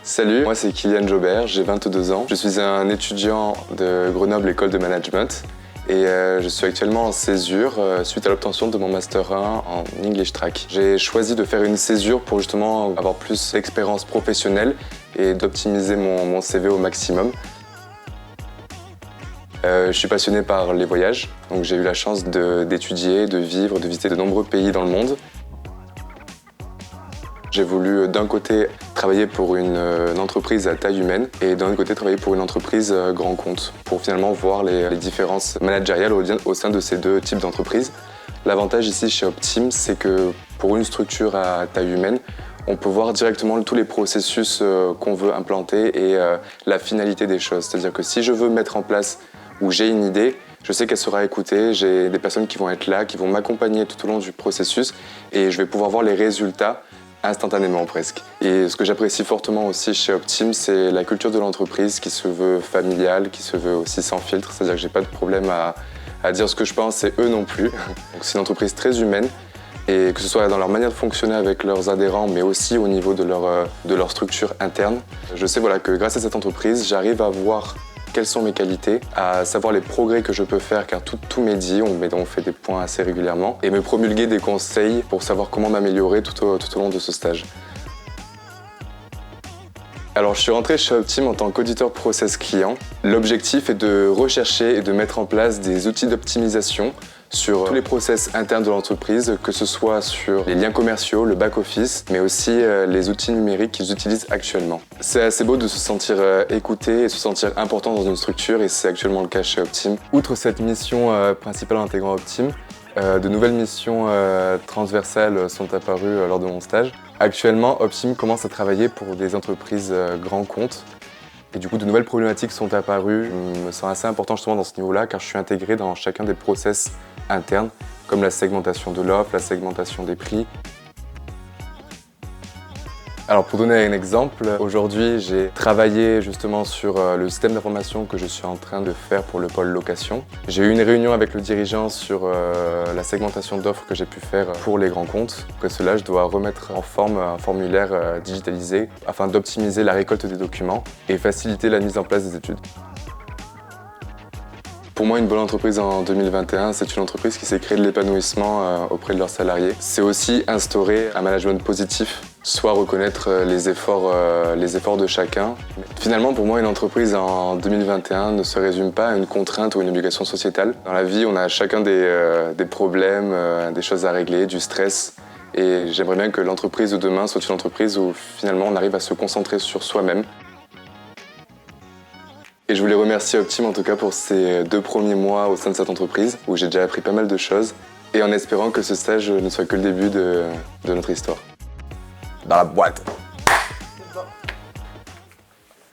Salut, moi c'est Kylian Jobert, j'ai 22 ans. Je suis un étudiant de Grenoble École de Management et je suis actuellement en césure suite à l'obtention de mon Master 1 en English Track. J'ai choisi de faire une césure pour justement avoir plus d'expérience professionnelle et d'optimiser mon CV au maximum. Je suis passionné par les voyages, donc j'ai eu la chance d'étudier, de vivre, de visiter de nombreux pays dans le monde. J'ai voulu d'un côté travailler pour une entreprise à taille humaine et d'un autre côté travailler pour une entreprise grand compte pour finalement voir les différences managériales au sein de ces deux types d'entreprises. L'avantage ici chez Optim, c'est que pour une structure à taille humaine, on peut voir directement tous les processus qu'on veut implanter et la finalité des choses. C'est-à-dire que si je veux mettre en place ou j'ai une idée, je sais qu'elle sera écoutée, j'ai des personnes qui vont être là, qui vont m'accompagner tout au long du processus et je vais pouvoir voir les résultats instantanément presque. Et ce que j'apprécie fortement aussi chez Optim, c'est la culture de l'entreprise qui se veut familiale, qui se veut aussi sans filtre, c'est-à-dire que j'ai pas de problème à dire ce que je pense et eux non plus. Donc c'est une entreprise très humaine et que ce soit dans leur manière de fonctionner avec leurs adhérents, mais aussi au niveau de leur structure interne. Je sais voilà, que grâce à cette entreprise, j'arrive à voir quelles sont mes qualités, à savoir les progrès que je peux faire, car tout m'est dit, on fait des points assez régulièrement, et me promulguer des conseils pour savoir comment m'améliorer tout au long de ce stage. Alors je suis rentré chez Optim en tant qu'auditeur process client. L'objectif est de rechercher et de mettre en place des outils d'optimisation sur tous les process internes de l'entreprise, que ce soit sur les liens commerciaux, le back-office, mais aussi les outils numériques qu'ils utilisent actuellement. C'est assez beau de se sentir écouté et se sentir important dans une structure et c'est actuellement le cas chez Optim. Outre cette mission principale en intégrant Optim, de nouvelles missions transversales sont apparues lors de mon stage. Actuellement, Optim commence à travailler pour des entreprises grands comptes. Et du coup, de nouvelles problématiques sont apparues. Je me sens assez important justement dans ce niveau-là car je suis intégré dans chacun des process internes, comme la segmentation de l'offre, la segmentation des prix. Alors pour donner un exemple, aujourd'hui j'ai travaillé justement sur le système d'information que je suis en train de faire pour le pôle location. J'ai eu une réunion avec le dirigeant sur la segmentation d'offres que j'ai pu faire pour les grands comptes. Après cela, je dois remettre en forme un formulaire digitalisé afin d'optimiser la récolte des documents et faciliter la mise en place des études. Pour moi, une bonne entreprise en 2021, c'est une entreprise qui sait créer de l'épanouissement auprès de leurs salariés. C'est aussi instaurer un management positif, soit reconnaître les efforts de chacun. Finalement, pour moi, une entreprise en 2021 ne se résume pas à une contrainte ou une obligation sociétale. Dans la vie, on a chacun des problèmes, des choses à régler, du stress. Et j'aimerais bien que l'entreprise de demain soit une entreprise où finalement on arrive à se concentrer sur soi-même. Et je voulais remercier Optim en tout cas pour ces 2 premiers mois au sein de cette entreprise où j'ai déjà appris pas mal de choses et en espérant que ce stage ne soit que le début de notre histoire. Dans la boîte.